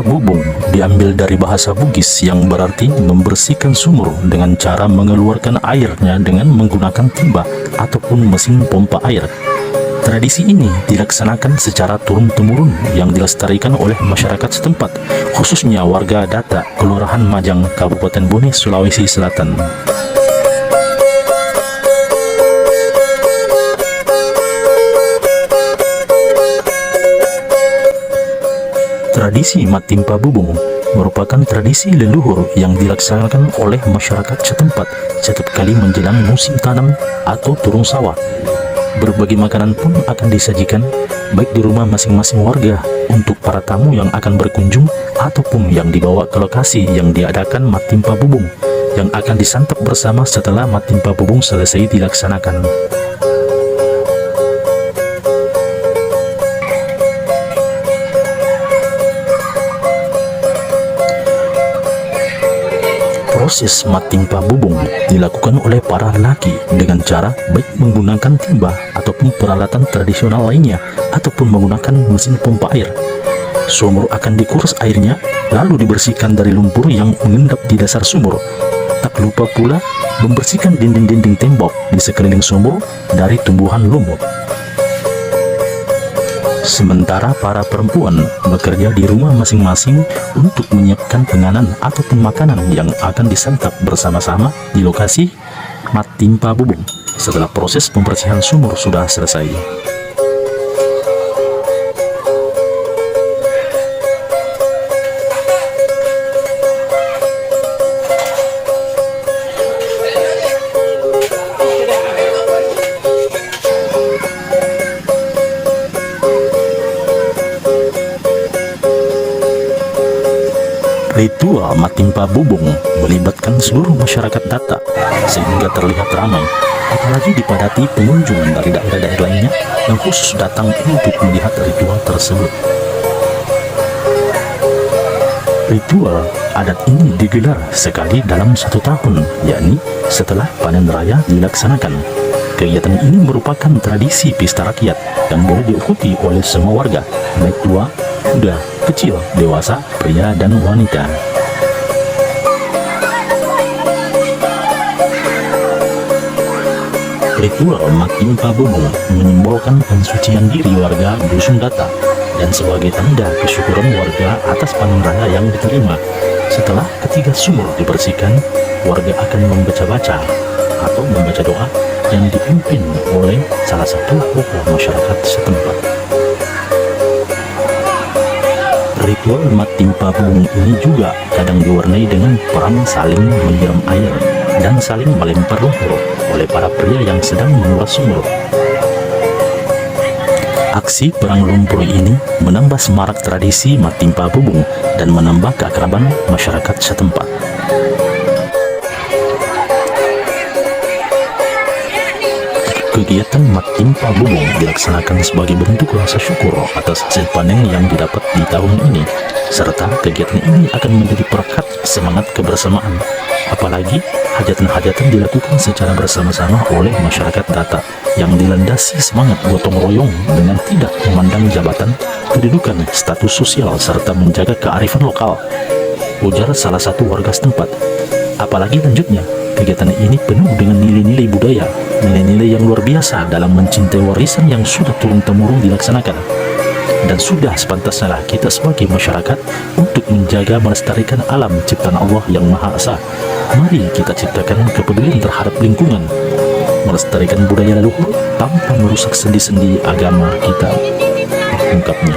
Timpa bubung diambil dari bahasa Bugis yang berarti membersihkan sumur dengan cara mengeluarkan airnya dengan menggunakan timba ataupun mesin pompa air. Tradisi ini dilaksanakan secara turun-temurun yang dilestarikan oleh masyarakat setempat, khususnya warga Data, Kelurahan Majang, Kabupaten Bone, Sulawesi Selatan. Tradisi mat timpa bubung merupakan tradisi leluhur yang dilaksanakan oleh masyarakat setempat setiap kali menjelang musim tanam atau turun sawah. Berbagai makanan pun akan disajikan baik di rumah masing-masing warga untuk para tamu yang akan berkunjung ataupun yang dibawa ke lokasi yang diadakan mat timpa bubung yang akan disantap bersama setelah mat timpa bubung selesai dilaksanakan. Proses mat timpa bubung dilakukan oleh para lelaki dengan cara baik menggunakan timba ataupun peralatan tradisional lainnya ataupun menggunakan mesin pompa air. Sumur akan dikuras airnya lalu dibersihkan dari lumpur yang mengendap di dasar sumur. Tak lupa pula membersihkan dinding-dinding tembok di sekeliling sumur dari tumbuhan lumut. Sementara para perempuan bekerja di rumah masing-masing untuk menyiapkan penganan ataupun makanan yang akan disantap bersama-sama di lokasi mat timpa bubung setelah proses pembersihan sumur sudah selesai. Ritual mat timpa bubung melibatkan seluruh masyarakat Data sehingga terlihat ramai, apalagi dipadati pengunjung dari daerah-daerah lainnya yang khusus datang untuk melihat ritual tersebut. Ritual adat ini digelar sekali dalam 1 tahun, yakni setelah panen raya dilaksanakan. Kegiatan ini merupakan tradisi pesta rakyat yang boleh diikuti oleh semua warga, baik tua, muda, kecil, dewasa, pria, dan wanita. Ritual mat timpa bubung menyimbolkan pensucian diri warga dusun Data dan sebagai tanda kesyukuran warga atas panen raya yang diterima. Setelah ketiga sumur dibersihkan, warga akan membaca-baca atau membaca doa yang dipimpin oleh salah satu tokoh masyarakat setempat. Ritual mat timpa bubung ini juga kadang diwarnai dengan perang saling menyiram air dan saling melempar lumpur oleh para pria yang sedang menguras sumur. Aksi perang lumpur ini menambah semarak tradisi mat timpa bubung dan menambah keakraban masyarakat setempat. Kegiatan mat timpa bubung dilaksanakan sebagai bentuk rasa syukur atas hasil panen yang didapat di tahun ini, serta kegiatan ini akan menjadi perekat semangat kebersamaan. Apalagi hajatan-hajatan dilakukan secara bersama-sama oleh masyarakat Data yang dilandasi semangat gotong royong dengan tidak memandang jabatan, kedudukan, status sosial, serta menjaga kearifan lokal, ujar salah satu warga setempat. Apalagi lanjutnya, kegiatan ini penuh dengan nilai-nilai budaya, nilai-nilai yang luar biasa dalam mencintai warisan yang sudah turun-temurun dilaksanakan. Dan sudah sepantasnya kita sebagai masyarakat untuk menjaga melestarikan alam ciptaan Allah yang Maha Esa. Mari kita ciptakan kepedulian terhadap lingkungan, melestarikan budaya leluhur tanpa merusak sendi-sendi agama kita, ungkapnya.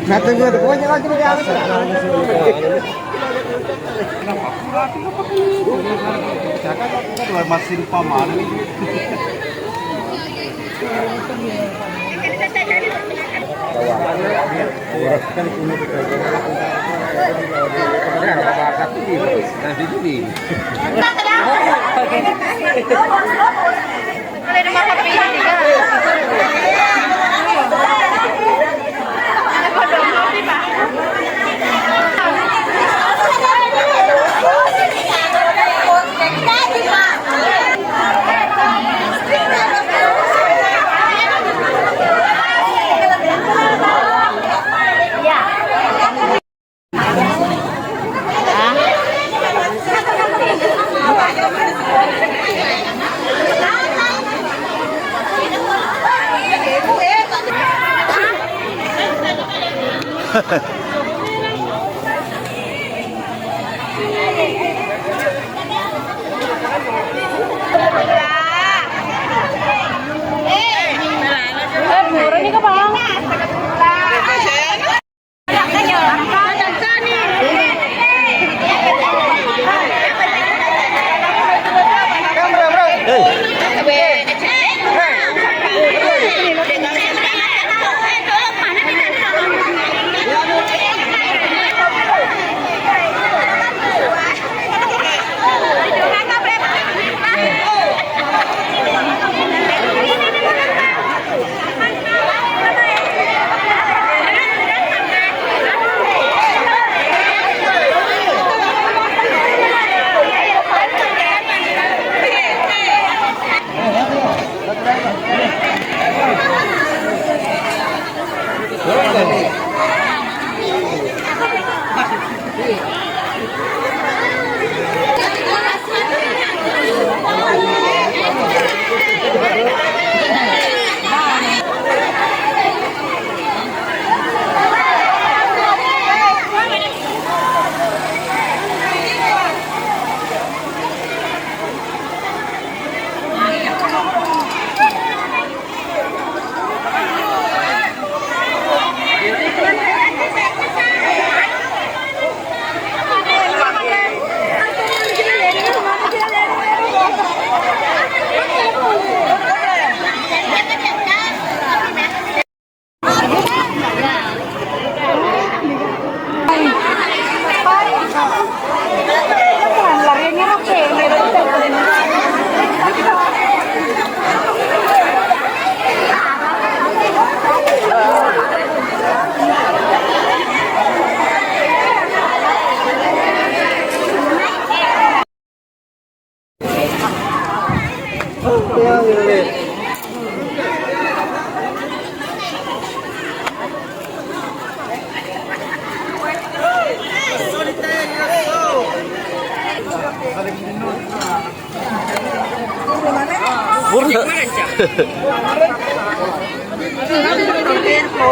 Nah, tunggu pokoknya lagi di atas. Masih paman. Mura nih ka bang?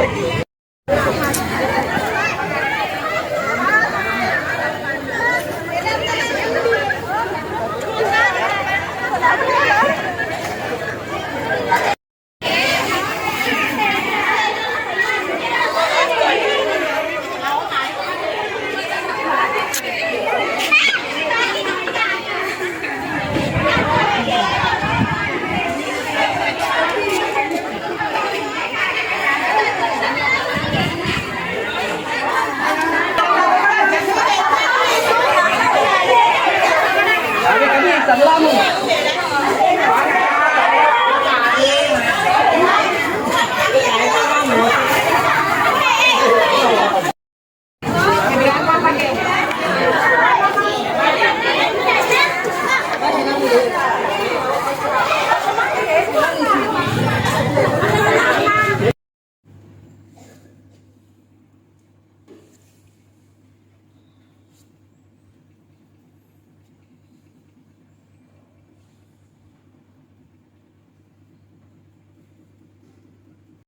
Murah.